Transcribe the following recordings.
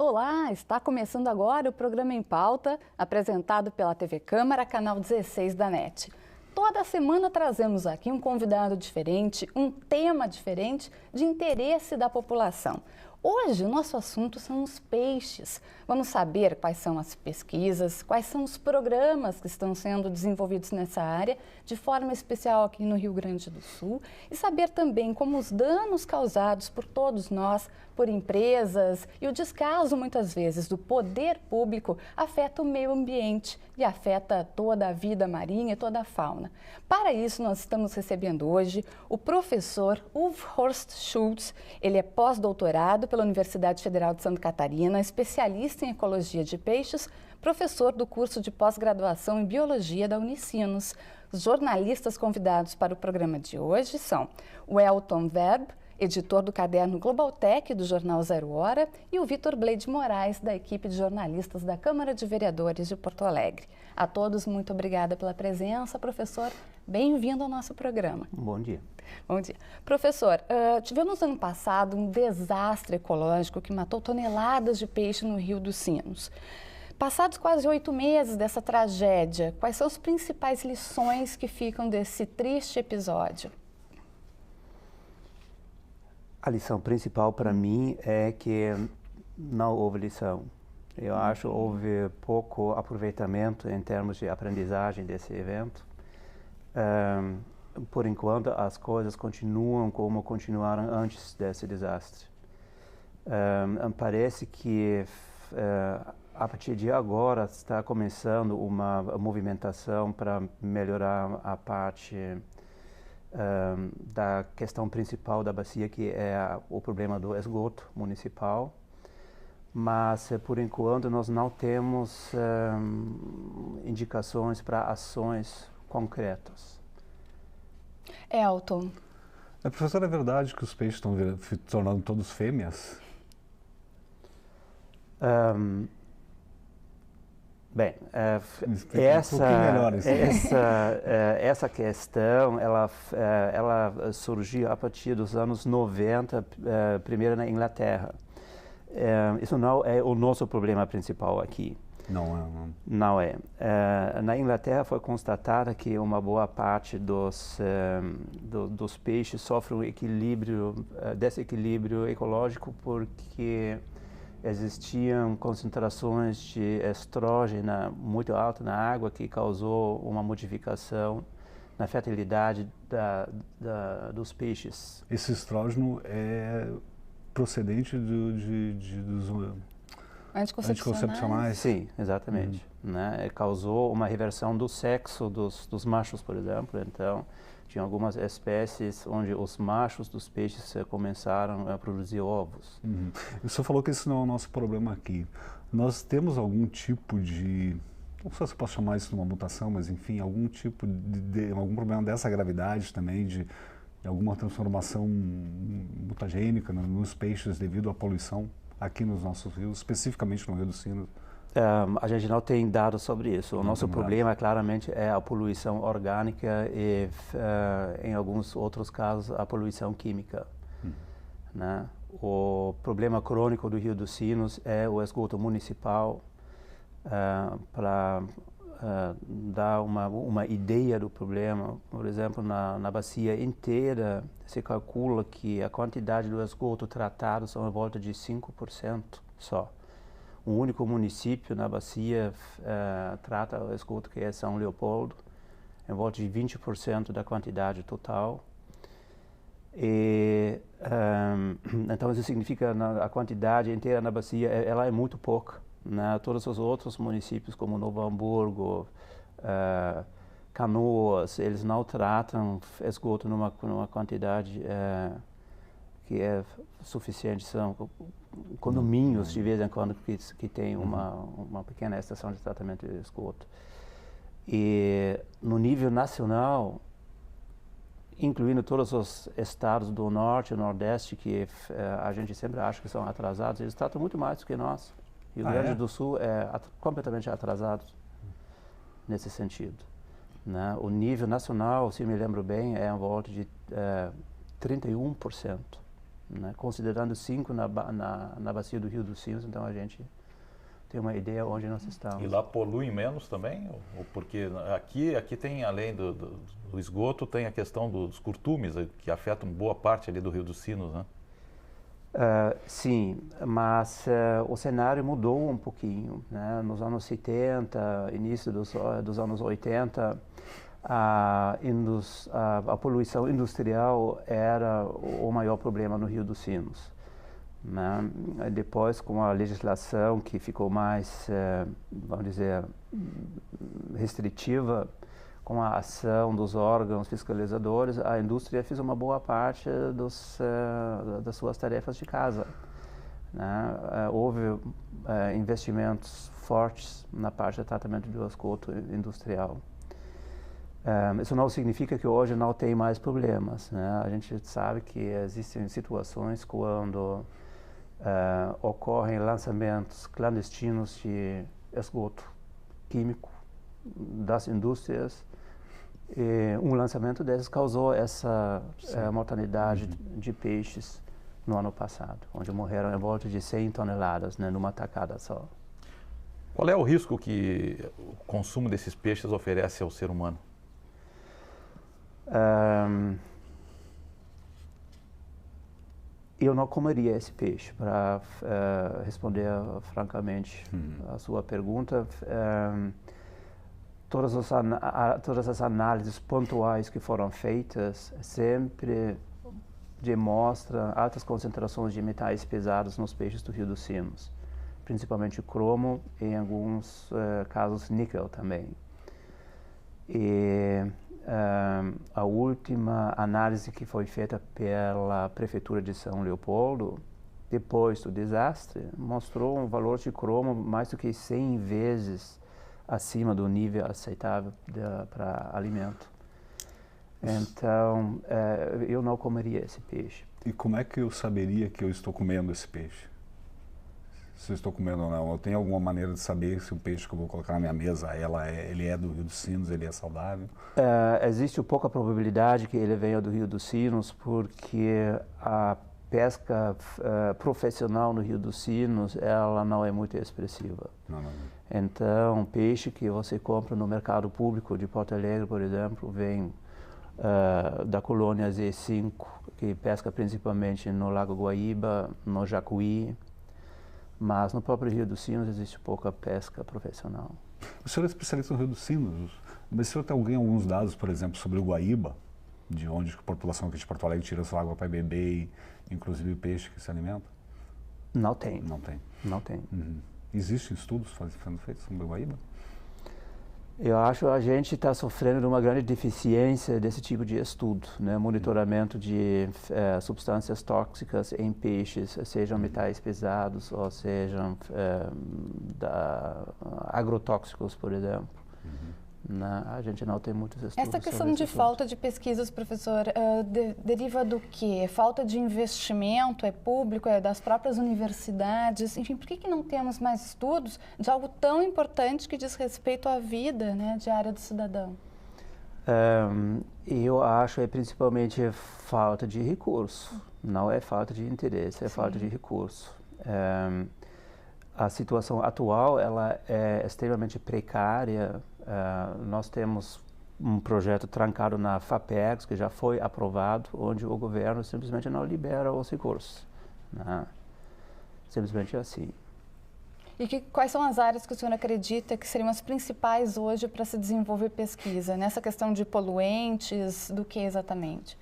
Olá, está começando agora o programa Em Pauta, apresentado pela TV Câmara, canal 16 da NET. Toda semana trazemos aqui um convidado diferente, um tema diferente de interesse da população. Hoje o nosso assunto são os peixes. Vamos saber quais são as pesquisas, quais são os programas que estão sendo desenvolvidos nessa área, de forma especial aqui no Rio Grande do Sul, e saber também como os danos causados por todos nós, por empresas e o descaso muitas vezes do poder público afeta o meio ambiente e afeta toda a vida marinha e toda a fauna. Para isso nós estamos recebendo hoje o professor Uwe Horst Schultz. Ele é pós-doutorado pela Universidade Federal de Santa Catarina, especialista em ecologia de peixes, professor do curso de pós-graduação em biologia da Unicinos. Os jornalistas convidados para o programa de hoje são o Elton Verb, editor do caderno Globaltech do jornal Zero Hora, e o Vitor Bleide Moraes, da equipe de jornalistas da Câmara de Vereadores de Porto Alegre. A todos, muito obrigada pela presença. Professor, bem-vindo ao nosso programa. Bom dia. Bom dia. Professor, tivemos ano passado um desastre ecológico que matou toneladas de peixe no Rio dos Sinos. Passados quase 8 meses dessa tragédia, quais são as principais lições que ficam desse triste episódio? A lição principal para mim é que não houve lição. Eu acho que houve pouco aproveitamento em termos de aprendizagem desse evento. Por enquanto, as coisas continuam como continuaram antes desse desastre. Parece que a partir de agora está começando uma movimentação para melhorar a parte da questão principal da bacia, que é o problema do esgoto municipal, mas por enquanto nós não temos indicações para ações concretas. Elton. Professor, é verdade que os peixes estão se tornando todos fêmeas? Bem, essa questão, ela surgiu a partir dos anos 90, primeiro na Inglaterra. Isso não é o nosso problema principal aqui. Não é. Na Inglaterra foi constatada que uma boa parte dos peixes sofre um desequilíbrio ecológico porque existiam concentrações de estrógeno muito altas na água que causou uma modificação na fertilidade dos peixes. Esse estrógeno é procedente dos anticoncepcionais? Sim, exatamente. Né? Causou uma reversão do sexo dos machos, por exemplo. Então, tinha algumas espécies onde os machos dos peixes começaram a produzir ovos. O senhor falou que esse não é o nosso problema aqui. Nós temos algum tipo de, não sei se eu posso chamar isso de uma mutação, mas enfim, algum tipo de algum problema dessa gravidade também, de alguma transformação mutagênica nos peixes devido à poluição aqui nos nossos rios, especificamente no Rio dos Sinos? A gente não tem dados sobre isso. O nosso problema, claramente, é a poluição orgânica e, em alguns outros casos, a poluição química. Né? O problema crônico do Rio dos Sinos é o esgoto municipal. Para dar uma ideia do problema, por exemplo, na bacia inteira, se calcula que a quantidade do esgoto tratado são em volta de 5% só. O único município na bacia trata o esgoto, que é São Leopoldo, em volta de 20% da quantidade total. Então isso significa que a quantidade inteira na bacia ela é muito pouca. Né? Todos os outros municípios, como Novo Hamburgo, Canoas, eles não tratam esgoto numa quantidade que é suficiente. São condomínios, de vez em quando, que tem uma pequena estação de tratamento de esgoto. E no nível nacional, incluindo todos os estados do Norte e Nordeste, que a gente sempre acha que são atrasados, eles tratam muito mais do que nós. Rio Grande do Sul é completamente atrasado nesse sentido. Né? O nível nacional, se me lembro bem, é em volta de 31%. né? Considerando 5 na bacia do Rio dos Sinos, então a gente tem uma ideia onde nós estamos. E lá polui menos também? Ou porque aqui tem, além do esgoto, tem a questão dos curtumes, que afetam boa parte ali do Rio dos Sinos, né? Sim, mas o cenário mudou um pouquinho, né? Nos anos 70, início dos anos 80, a poluição industrial era o maior problema no Rio dos Sinos, né? Depois, com a legislação que ficou mais, vamos dizer, restritiva, com a ação dos órgãos fiscalizadores, a indústria fez uma boa parte das suas tarefas de casa, né? Houve investimentos fortes na parte de tratamento do esgoto industrial. Isso não significa que hoje não tem mais problemas, né? A gente sabe que existem situações quando ocorrem lançamentos clandestinos de esgoto químico das indústrias. E um lançamento desses causou essa mortalidade de peixes no ano passado, onde morreram em volta de 100 toneladas, né, numa tacada só. Qual é o risco que o consumo desses peixes oferece ao ser humano? Eu não comeria esse peixe, para responder francamente a sua pergunta. Todas as análises pontuais que foram feitas sempre demonstram altas concentrações de metais pesados nos peixes do Rio dos Sinos, principalmente cromo e, em alguns casos, níquel também. E a última análise que foi feita pela Prefeitura de São Leopoldo, depois do desastre, mostrou um valor de cromo mais do que 100 vezes acima do nível aceitável para alimento. Então, eu não comeria esse peixe. E como é que eu saberia que eu estou comendo esse peixe? Se eu estou comendo ou não? Eu tenho alguma maneira de saber se o peixe que eu vou colocar na minha mesa, ele é do Rio dos Sinos, ele é saudável? Existe pouca probabilidade que ele venha do Rio dos Sinos, porque a pesca profissional no Rio dos Sinos, ela não é muito expressiva. Não. Então, peixe que você compra no mercado público de Porto Alegre, por exemplo, vem da colônia Z5, que pesca principalmente no Lago Guaíba, no Jacuí, mas no próprio Rio dos Sinos existe pouca pesca profissional. O senhor é especialista no Rio dos Sinos, mas o senhor tem alguns dados, por exemplo, sobre o Guaíba, de onde a população aqui de Porto Alegre tira sua água para beber, inclusive o peixe que se alimenta? Não tem. Não tem. Existem estudos sendo feitos sobre o Guaíba? Eu acho que a gente está sofrendo de uma grande deficiência desse tipo de estudo, né? Monitoramento de substâncias tóxicas em peixes, sejam metais pesados ou sejam agrotóxicos, por exemplo. A gente não tem muitos estudos. Essa questão de falta de pesquisas, professor, deriva do quê? Falta de investimento? É público? É das próprias universidades? Enfim, por que não temos mais estudos de algo tão importante que diz respeito à vida, né, diária do cidadão? Eu acho que é principalmente falta de recurso. Não é falta de interesse, é falta de recurso. A situação atual ela é extremamente precária. Nós temos um projeto trancado na FAPERGS, que já foi aprovado, onde o governo simplesmente não libera os recursos, né? Simplesmente assim. E quais são as áreas que o senhor acredita que seriam as principais hoje para se desenvolver pesquisa? Nessa questão de poluentes, do que exatamente?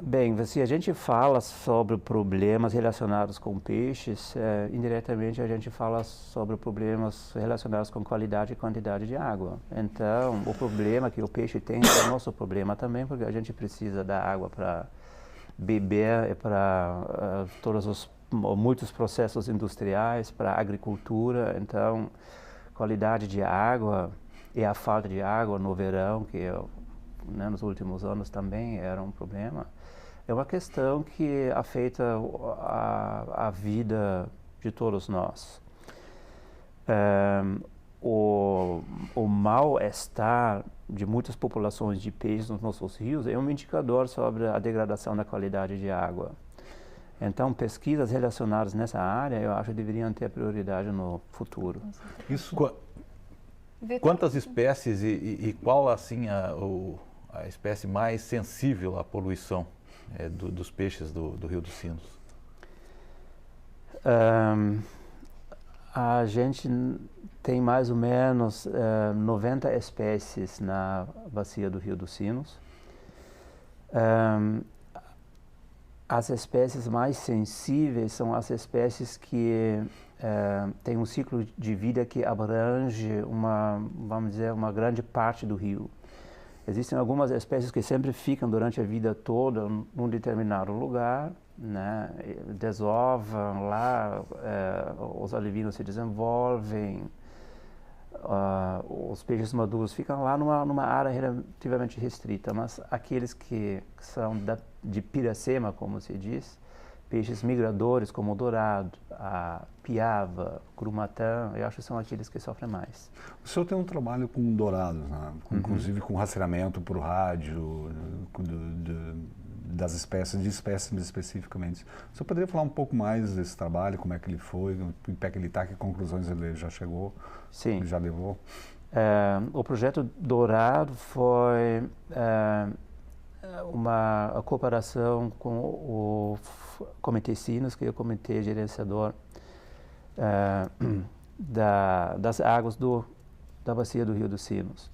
Bem, se a gente fala sobre problemas relacionados com peixes, indiretamente a gente fala sobre problemas relacionados com qualidade e quantidade de água. Então, o problema que o peixe tem é o nosso problema também, porque a gente precisa da água para beber e para muitos processos industriais, para a agricultura. Então, qualidade de água e a falta de água no verão, que nos últimos anos também era um problema. É uma questão que afeta a vida de todos nós. o mal-estar de muitas populações de peixes nos nossos rios é um indicador sobre a degradação da qualidade de água. Então, pesquisas relacionadas nessa área, eu acho que deveriam ter prioridade no futuro. Quantas espécies e qual, assim, a espécie mais sensível à poluição dos peixes do Rio dos Sinos? A gente tem mais ou menos 90 espécies na bacia do Rio dos Sinos. As espécies mais sensíveis são as espécies que têm um ciclo de vida que abrange vamos dizer, uma grande parte do rio. Existem algumas espécies que sempre ficam durante a vida toda num determinado lugar, né? Desovam lá, os alevinos se desenvolvem, os peixes maduros ficam lá numa área relativamente restrita, mas aqueles que são de Piracema, como se diz, peixes migradores como o dourado, a piava, grumatã, eu acho que são aqueles que sofrem mais. O senhor tem um trabalho com dourados, né? Inclusive com rastreamento por rádio das espécies, de espécimes especificamente. O senhor poderia falar um pouco mais desse trabalho, como é que ele foi, em pé que ele está, que conclusões ele já chegou, Sim. Ele já levou? O projeto Dourado foi uma cooperação com o Comitê Sinos, que é o comitê gerenciador das águas da bacia do Rio dos Sinos.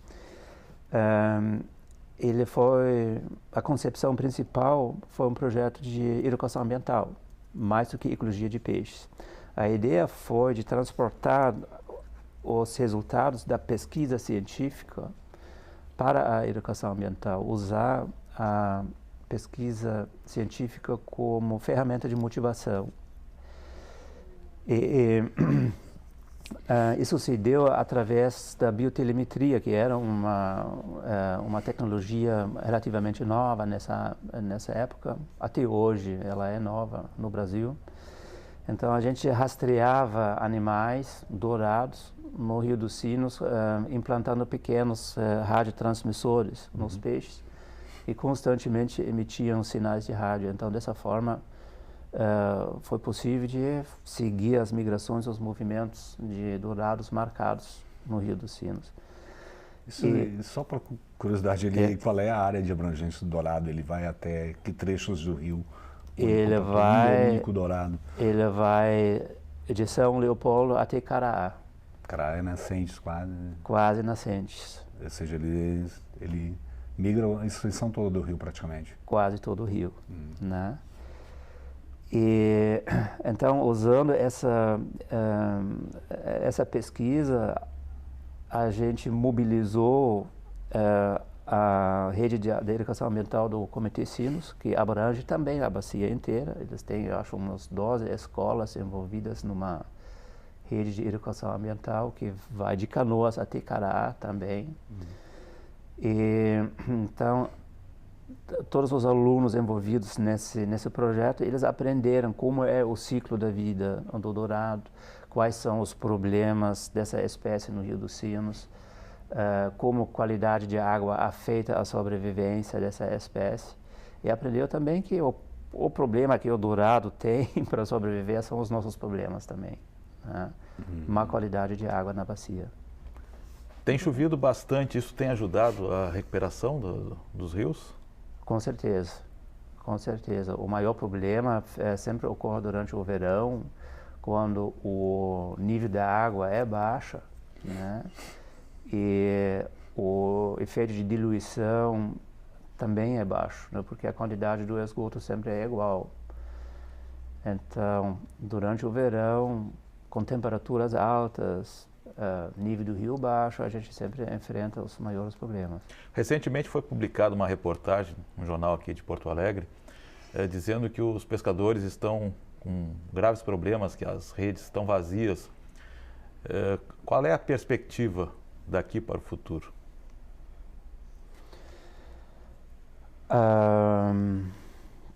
A concepção principal foi um projeto de educação ambiental, mais do que ecologia de peixes. A ideia foi de transportar os resultados da pesquisa científica para a educação ambiental, usar a pesquisa científica como ferramenta de motivação. Isso se deu através da biotelemetria, que era uma tecnologia relativamente nova nessa época. Até hoje ela é nova no Brasil. Então a gente rastreava animais dourados no Rio dos Sinos, implantando pequenos radiotransmissores nos peixes e constantemente emitiam sinais de rádio. Então dessa forma foi possível de seguir as migrações, os movimentos de dourados marcados no Rio dos Sinos. Só para curiosidade, qual é a área de abrangência do dourado? Ele vai até que trechos do rio? Ele vai de São Leopoldo até Caraá. Caraá é nascentes quase. Quase nascentes. Ou seja, ele migra a extensão toda do rio praticamente. Quase todo o rio, né? E então, usando essa pesquisa, a gente mobilizou a rede de educação ambiental do Comitê Sinos, que abrange também a bacia inteira. Eles têm, eu acho, umas 12 escolas envolvidas numa rede de educação ambiental que vai de Canoas até Caraá também. E então todos os alunos envolvidos nesse projeto, eles aprenderam como é o ciclo da vida do dourado, quais são os problemas dessa espécie no Rio dos Sinos, como a qualidade de água afeta a sobrevivência dessa espécie. E aprendeu também que o problema que o dourado tem para sobreviver são os nossos problemas também, né? Má qualidade de água na bacia. Tem chovido bastante, isso tem ajudado a recuperação dos rios? Com certeza, com certeza. O maior problema sempre ocorre durante o verão, quando o nível da água é baixo, né? E o efeito de diluição também é baixo, né? Porque a quantidade do esgoto sempre é igual. Então, durante o verão, com temperaturas altas, nível do rio baixo, a gente sempre enfrenta os maiores problemas. Recentemente foi publicada uma reportagem no jornal aqui de Porto Alegre, dizendo que os pescadores estão com graves problemas, que as redes estão vazias. Qual é a perspectiva daqui para o futuro?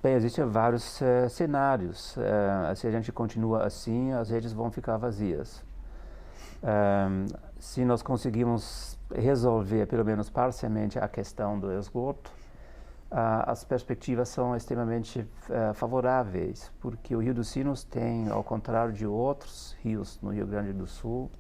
Bem, existem vários cenários. Se a gente continua assim, as redes vão ficar vazias. Se nós conseguimos resolver, pelo menos parcialmente, a questão do esgoto, as perspectivas são extremamente favoráveis, porque o Rio dos Sinos tem, ao contrário de outros rios no Rio Grande do Sul,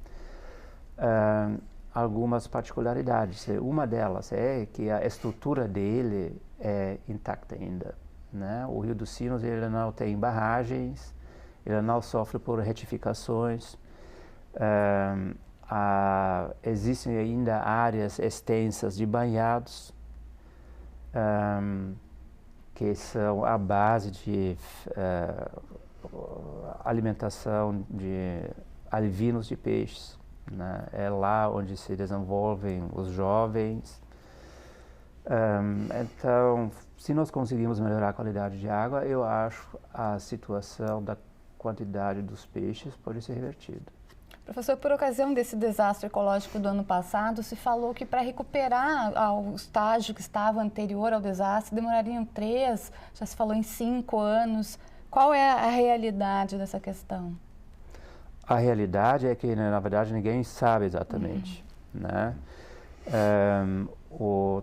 algumas particularidades. Uma delas é que a estrutura dele é intacta ainda, né? O Rio dos Sinos ele não tem barragens, ele não sofre por retificações. Existem ainda áreas extensas de banhados, que são a base de alimentação de alvinos de peixes, né? É lá onde se desenvolvem os jovens. Então, se nós conseguimos melhorar a qualidade de água, eu acho a situação da quantidade dos peixes pode ser revertida. Professor, por ocasião desse desastre ecológico do ano passado, se falou que para recuperar ao estágio que estava anterior ao desastre, demorariam 3, já se falou em 5 anos. Qual é a realidade dessa questão? A realidade é que, na verdade, ninguém sabe exatamente, né?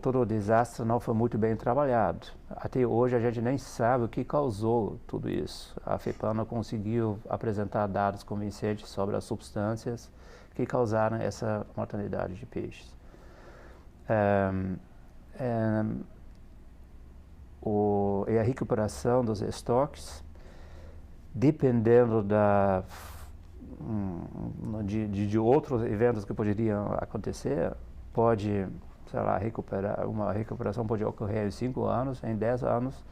Todo o desastre não foi muito bem trabalhado. Até hoje a gente nem sabe o que causou tudo isso. A FEPAM não conseguiu apresentar dados convincentes sobre as substâncias que causaram essa mortalidade de peixes. E a recuperação dos estoques, dependendo de outros eventos que poderiam acontecer, pode, sei lá, uma recuperação pode ocorrer em 5 anos, em 10 anos,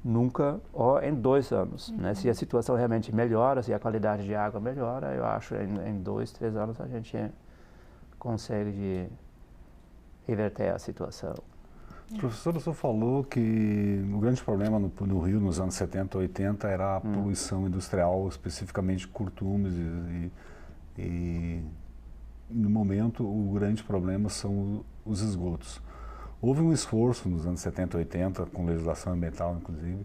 nunca, ou em 2 anos. Né? Se a situação realmente melhora, se a qualidade de água melhora, eu acho que em 2, 3 anos a gente consegue reverter a situação. Professor, o senhor falou que o grande problema no Rio nos anos 70, 80 era a poluição industrial, especificamente curtumes e no momento o grande problema são os esgotos. Houve um esforço nos anos 70, 80, com legislação ambiental inclusive,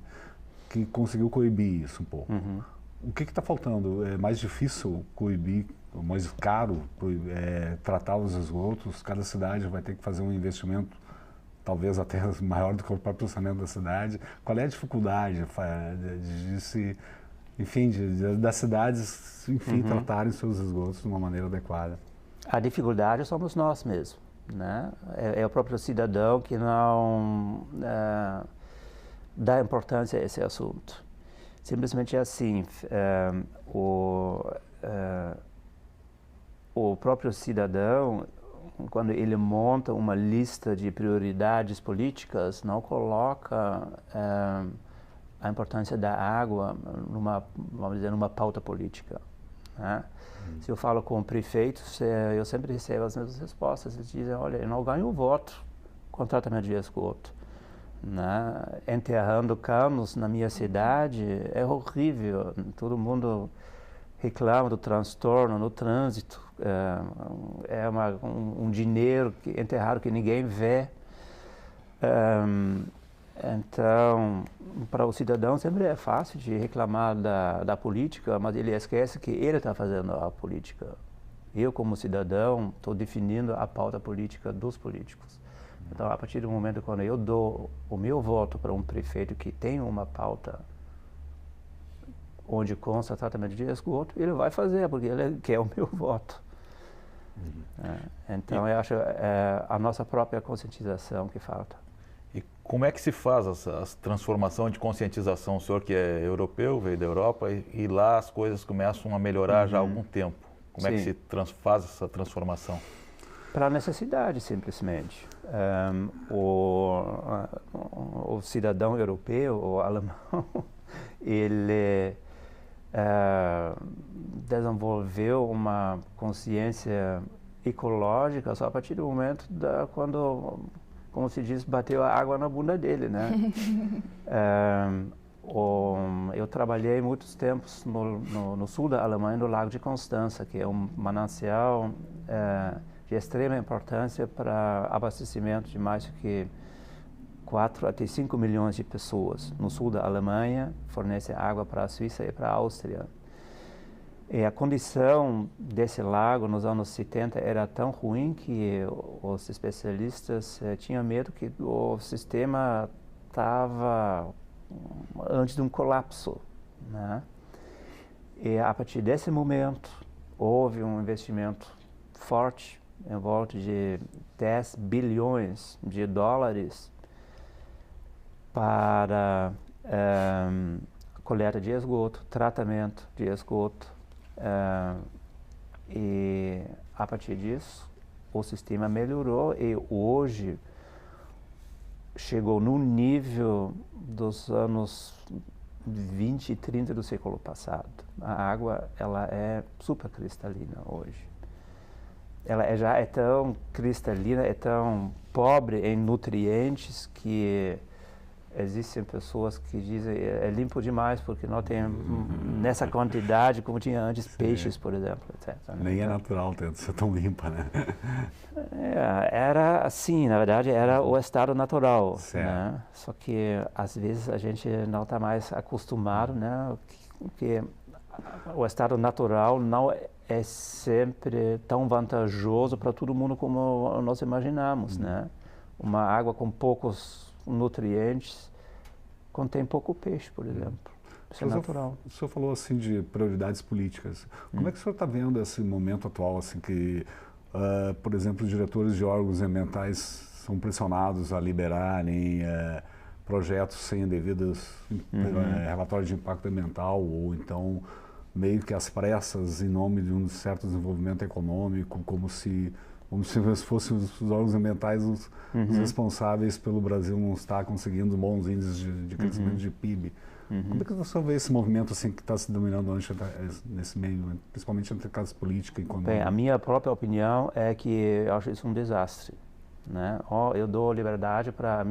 que conseguiu coibir isso um pouco. O que está faltando? É mais difícil coibir, mais caro tratar os esgotos? Cada cidade vai ter que fazer um investimento talvez até maior do que o próprio orçamento da cidade. Qual é a dificuldade das cidades, tratarem seus esgotos de uma maneira adequada? A dificuldade somos nós mesmos, né? É o próprio cidadão que não dá importância a esse assunto. Simplesmente é assim, o próprio cidadão, quando ele monta uma lista de prioridades políticas, não coloca a importância da água vamos dizer, numa pauta política, né? Se eu falo com prefeitos, eu sempre recebo as mesmas respostas. Eles dizem, olha, eu não ganho voto com tratamento de esgoto, né? Enterrando canos na minha cidade é horrível. Todo mundo reclama do transtorno no trânsito. É um dinheiro enterrado que ninguém vê. Então, para o cidadão sempre é fácil de reclamar da política, mas ele esquece que ele está fazendo a política. Eu, como cidadão, estou definindo a pauta política dos políticos. Então, a partir do momento quando eu dou o meu voto para um prefeito que tem uma pauta onde consta tratamento de esgoto, ele vai fazer, porque ele quer o meu voto. Então, eu acho a nossa própria conscientização que falta. E como é que se faz essa transformação de conscientização? O senhor que é europeu, veio da Europa, e lá as coisas começam a melhorar já há algum tempo. Como é que se faz essa transformação? Para a necessidade, simplesmente. O cidadão europeu, o alemão, ele desenvolveu uma consciência ecológica só a partir do momento quando, como se diz, bateu a água na bunda dele, né? Eu trabalhei muitos tempos no sul da Alemanha, no Lago de Constança, que é um manancial de extrema importância para abastecimento de mais do que 4 até 5 milhões de pessoas. No sul da Alemanha, fornece água para a Suíça e para a Áustria. E a condição desse lago nos anos 70 era tão ruim que os especialistas tinham medo que o sistema estava antes de um colapso, né? E a partir desse momento houve um investimento forte, em volta de 10 bilhões de dólares para coleta de esgoto, tratamento de esgoto. E a partir disso o sistema melhorou e hoje chegou no nível dos anos 20 e 30 do século passado. A água, ela é super cristalina hoje. Ela já é tão cristalina, é tão pobre em nutrientes que existem pessoas que dizem é limpo demais porque não tem nessa quantidade como tinha antes peixes, por exemplo, etc. Nem é natural ter ser tão limpa, né? Era assim, na verdade, era o estado natural, certo. Né? Só que às vezes a gente não está mais acostumado, né? Que o estado natural não é sempre tão vantajoso para todo mundo como nós imaginamos, né? Uma água com poucos nutrientes contém pouco peixe, por exemplo. Isso é natural. O senhor falou assim de prioridades políticas. Como é que o senhor está vendo esse momento atual, assim que, por exemplo, diretores de órgãos ambientais são pressionados a liberarem projetos sem devidos relatórios de impacto ambiental ou então meio que às pressas em nome de um certo desenvolvimento econômico, como se fossem os órgãos ambientais os responsáveis pelo Brasil não estar conseguindo bons índices de crescimento de PIB. Como é que você vê esse movimento assim, que está se dominando nesse meio, principalmente entre classes política e econômica? Bem, a minha própria opinião é que eu acho isso um desastre, né? Ou eu dou liberdade para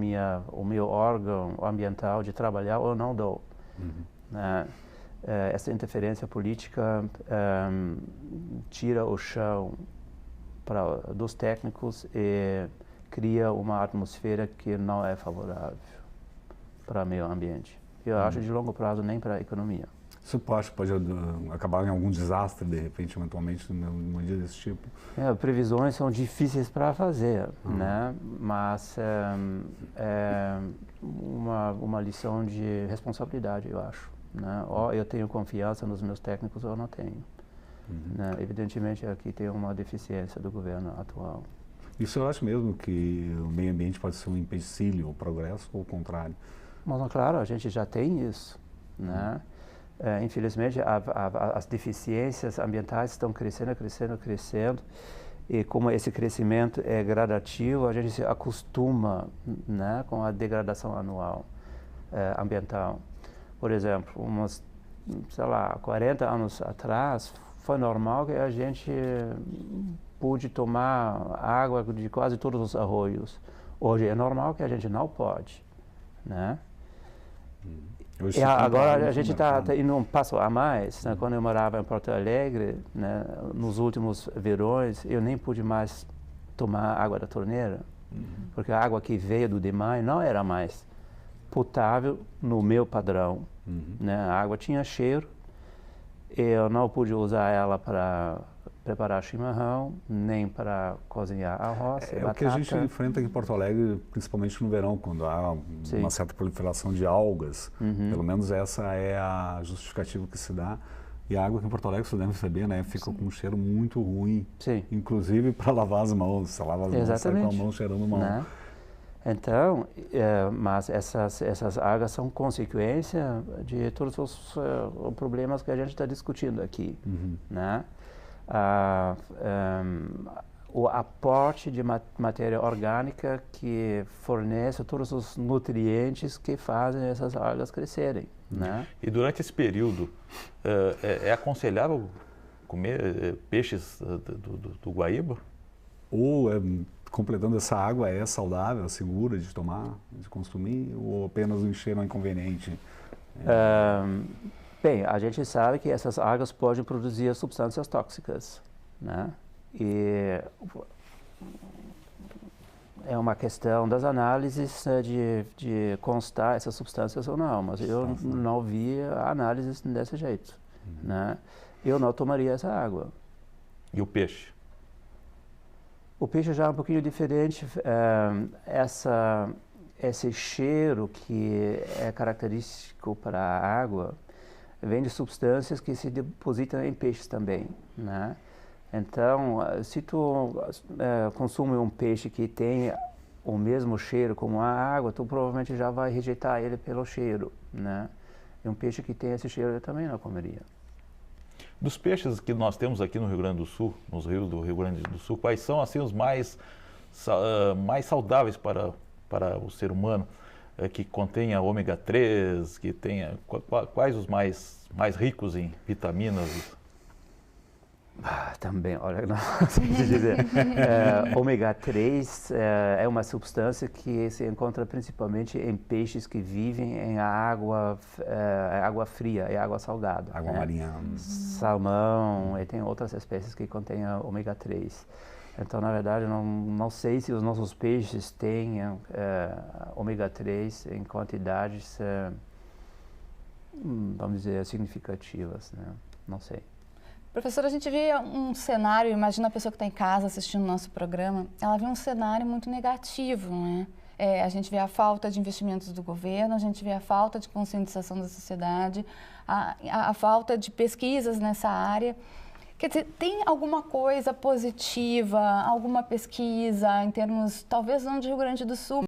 o meu órgão ambiental de trabalhar ou eu não dou. Né? Essa interferência política tira o chão dos técnicos e cria uma atmosfera que não é favorável para o meio ambiente. Eu acho de longo prazo nem para a economia. Você acha que pode acabar em algum desastre, de repente, eventualmente, numa medida desse tipo? Previsões são difíceis para fazer, né? Mas é uma lição de responsabilidade, eu acho. Né? Ou eu tenho confiança nos meus técnicos ou eu não tenho. Né? Evidentemente, aqui tem uma deficiência do governo atual. Isso eu acho mesmo que o meio ambiente pode ser um empecilho ao progresso ou o contrário? Mas, claro, a gente já tem isso. Né? Infelizmente, as deficiências ambientais estão crescendo. E como esse crescimento é gradativo, a gente se acostuma, né, com a degradação anual ambiental. Por exemplo, 40 anos atrás, foi normal que a gente pôde tomar água de quase todos os arroios. Hoje é normal que a gente não pode, né? E agora a gente está indo um passo a mais. Né? Quando eu morava em Porto Alegre, né, nos últimos verões, eu nem pude mais tomar água da torneira, porque a água que veio do demais não era mais potável no meu padrão. Né? A água tinha cheiro, eu não pude usar ela para preparar chimarrão, nem para cozinhar arroz e batata. O que a gente enfrenta aqui em Porto Alegre, principalmente no verão, quando há uma certa proliferação de algas. Pelo menos essa é a justificativa que se dá. E a água aqui em Porto Alegre, você deve saber, né, fica com um cheiro muito ruim. Sim. Inclusive para lavar as mãos. Você lava as mãos, sai com a mão cheirando mal. Né? Então, mas essas algas são consequência de todos os problemas que a gente está discutindo aqui. Né? O aporte de matéria orgânica que fornece todos os nutrientes que fazem essas algas crescerem. Né? E durante esse período, é aconselhável comer peixes do Guaíba? Ou, completando, essa água é saudável, segura de tomar, de consumir, ou apenas o encher não é inconveniente? Bem, a gente sabe que essas algas podem produzir substâncias tóxicas, né? E é uma questão das análises de constar essas substâncias ou não, mas eu não vi análises desse jeito, né? eu não tomaria essa água. E o peixe? O peixe já é um pouquinho diferente. Esse cheiro que é característico para a água vem de substâncias que se depositam em peixes também, né? Então, se tu consome um peixe que tem o mesmo cheiro como a água, tu provavelmente já vai rejeitar ele pelo cheiro, né? E um peixe que tem esse cheiro eu também não comeria. Dos peixes que nós temos aqui no Rio Grande do Sul, nos rios do Rio Grande do Sul, quais são assim os mais saudáveis para o ser humano, que contenha ômega 3, que tenha quais os mais ricos em vitaminas? Também, olha, não sei dizer. Ômega 3 é uma substância que se encontra principalmente em peixes que vivem em água fria e água salgada. Água marinha. Salmão, e tem outras espécies que contêm ômega 3. Então, na verdade, não sei se os nossos peixes têm ômega 3 em quantidades, vamos dizer, significativas, né? Não sei. Professora, a gente vê um cenário, imagina a pessoa que está em casa assistindo o nosso programa, ela vê um cenário muito negativo, né? A gente vê a falta de investimentos do governo, a gente vê a falta de conscientização da sociedade, a falta de pesquisas nessa área. Quer dizer, tem alguma coisa positiva, alguma pesquisa em termos, talvez não de Rio Grande do Sul,